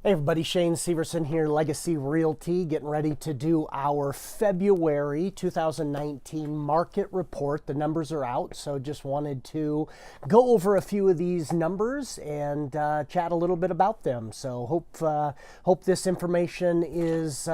Hey everybody, Shane Severson here, Legacy Realty, getting ready to do our February 2019 market report. The numbers are out, so just wanted to go over a few of these numbers and chat a little bit about them. So hope this information is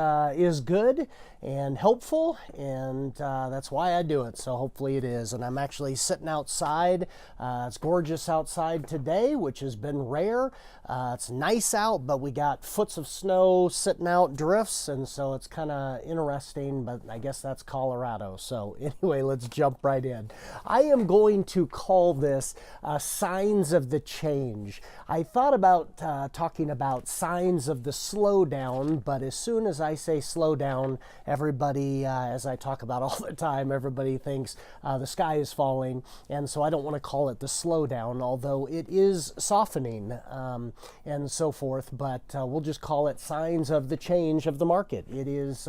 good and helpful, and that's why I do it. So hopefully it is. And I'm actually sitting outside. It's gorgeous outside today, which has been rare. It's nice out, but we got foots of snow sitting out, drifts, and so it's kind of interesting, but I guess that's Colorado. So anyway, let's jump right in. I am going to call this signs of the change. I thought about talking about signs of the slowdown, but as soon as I say slowdown, everybody, as I talk about all the time, everybody thinks the sky is falling, and so I don't want to call it the slowdown, although it is softening and so forth, but we'll just call it signs of the change of the market. It is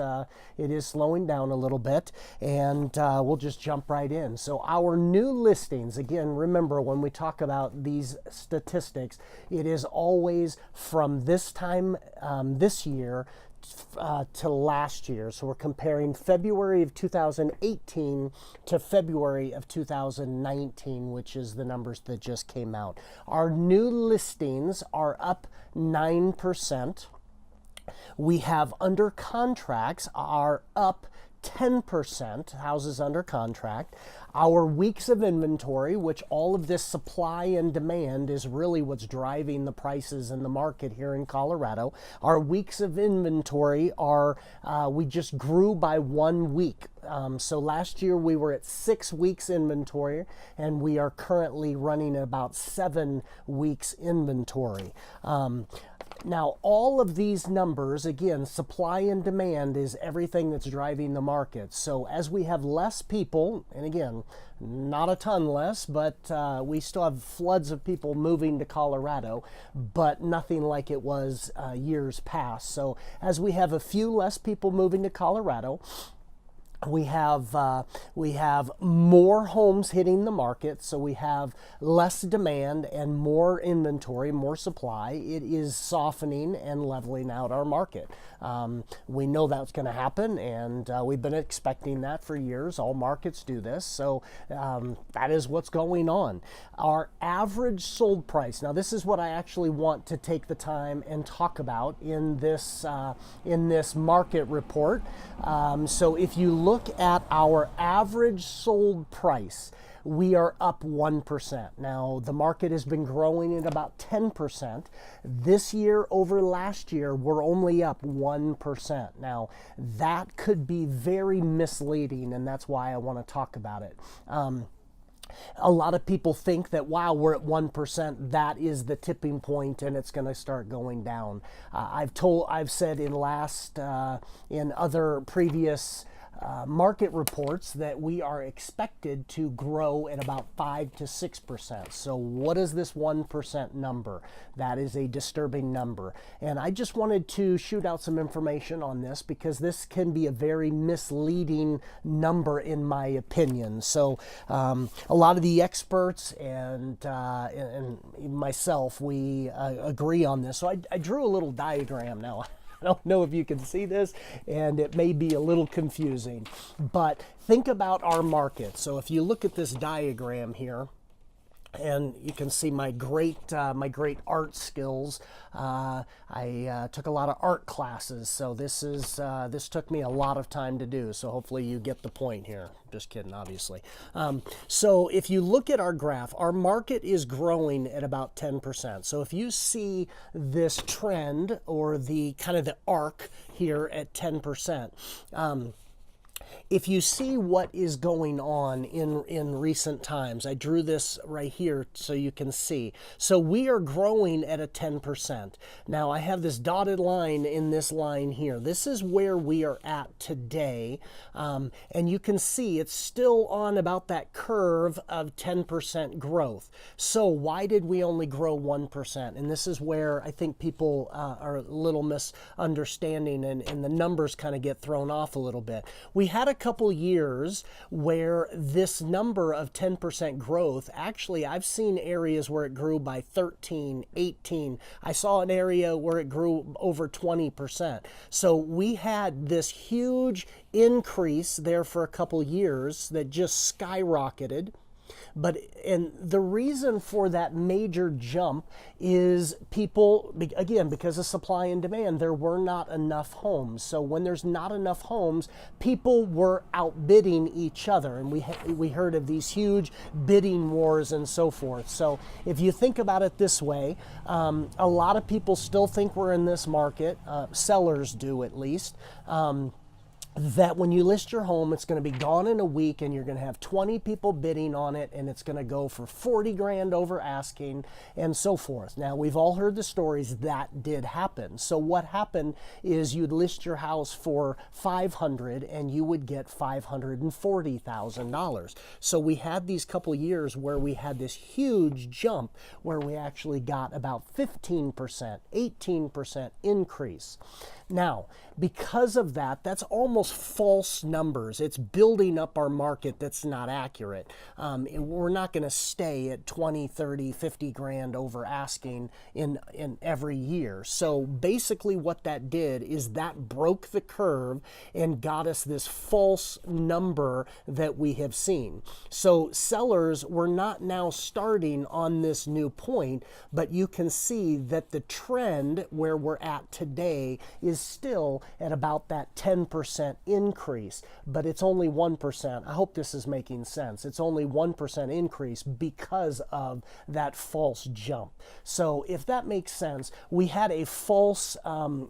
slowing down a little bit, and we'll just jump right in. So our new listings, again, remember when we talk about these statistics, it is always from this time this year to last year. So we're comparing February of 2018 to February of 2019, which is the numbers that just came out. Our new listings are up 9%. We have under contracts are up 10%, houses under contract. Our weeks of inventory, which all of this supply and demand is really what's driving the prices in the market here in Colorado. Our weeks of inventory are, we just grew by 1 week. So last year we were at 6 weeks inventory, and we are currently running at about 7 weeks inventory. Now, all of these numbers, again, supply and demand is everything that's driving the market. So as we have less people, and again, not a ton less, but we still have floods of people moving to Colorado, but nothing like it was years past. So as we have a few less people moving to Colorado, we have more homes hitting the market, so we have less demand and more inventory, more supply. It is softening and leveling out our market. We know that's going to happen, and we've been expecting that for years. All markets do this, so that is what's going on. Our average sold price, now this is what I actually want to take the time and talk about in this market report. So if you look at our average sold price, we are up 1%. Now, the market has been growing at about 10%. This year over last year, we're only up 1%. Now, that could be very misleading, and that's why I want to talk about it. A lot of people think that, wow, we're at 1%, that is the tipping point and it's going to start going down. I've said in other previous market reports that we are expected to grow at about 5 to 6%. So what is this 1% number? That is a disturbing number. And I just wanted to shoot out some information on this because this can be a very misleading number in my opinion. So a lot of the experts and myself, we agree on this. So I drew a little diagram now. I don't know if you can see this, and it may be a little confusing, but think about our market. So if you look at this diagram here, and you can see my great art skills. I took a lot of art classes, so this took me a lot of time to do. So hopefully you get the point here. Just kidding, obviously. So if you look at our graph, our market is growing at about 10%. So if you see this trend or the kind of the arc here at 10%. If you see what is going on in recent times, I drew this right here so you can see. So we are growing at a 10%. Now I have this dotted line in this line here. This is where we are at today. And you can see it's still on about that curve of 10% growth. So why did we only grow 1%? And this is where I think people are a little misunderstanding and the numbers kind of get thrown off a little bit. we had a couple years where this number of 10% growth, actually I've seen areas where it grew by 13, 18. I saw an area where it grew over 20%. So we had this huge increase there for a couple years that just skyrocketed. And the reason for that major jump is people, again, because of supply and demand, there were not enough homes. So when there's not enough homes, people were outbidding each other. And we heard of these huge bidding wars and so forth. So if you think about it this way, a lot of people still think we're in this market, sellers do at least, that when you list your home, it's going to be gone in a week and you're going to have 20 people bidding on it and it's going to go for 40 grand over asking and so forth. Now, we've all heard the stories that did happen. So what happened is you'd list your house for 500 and you would get $540,000. So we had these couple years where we had this huge jump where we actually got about 15%, 18% increase. Now, because of that, that's almost false numbers. It's building up our market that's not accurate. We're not going to stay at 20, 30, 50 grand over asking in every year. So basically what that did is that broke the curve and got us this false number that we have seen. So sellers were not now starting on this new point, but you can see that the trend where we're at today is still at about that 10% increase, but it's only 1%. I hope this is making sense. It's only 1% increase because of that false jump. So if that makes sense, we had a false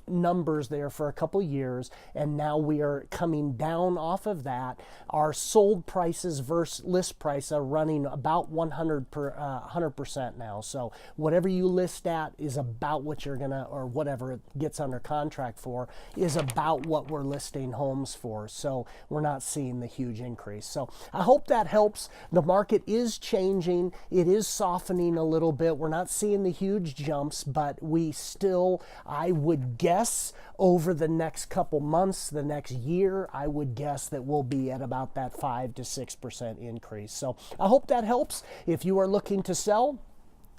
numbers there for a couple years, and now we are coming down off of that. Our sold prices versus list price are running about 100% now. So whatever you list at is about what you're gonna, or whatever it gets under contract for, is about what we're listing homes for. So we're not seeing the huge increase. So I hope that helps. The market is changing. It is softening a little bit. We're not seeing the huge jumps, but we still, I would guess, over the next couple months, the next year, I would guess that we'll be at about that 5 to 6% increase. So I hope that helps. If you are looking to sell,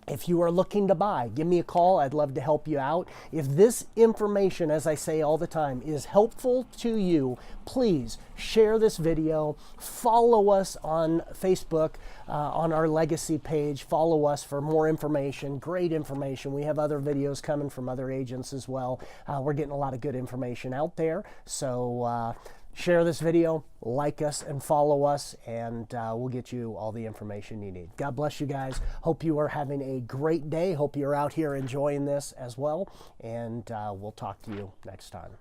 if you are looking to buy, give me a call. I'd love to help you out. If this information, as I say all the time, is helpful to you, please share this video. Follow us on Facebook, on our Legacy page. Follow us for more information, great information. We have other videos coming from other agents as well. We're getting a lot of good information out there. So share this video, like us, and follow us, and we'll get you all the information you need. God bless you guys. Hope you are having a great day. Hope you're out here enjoying this as well, and we'll talk to you next time.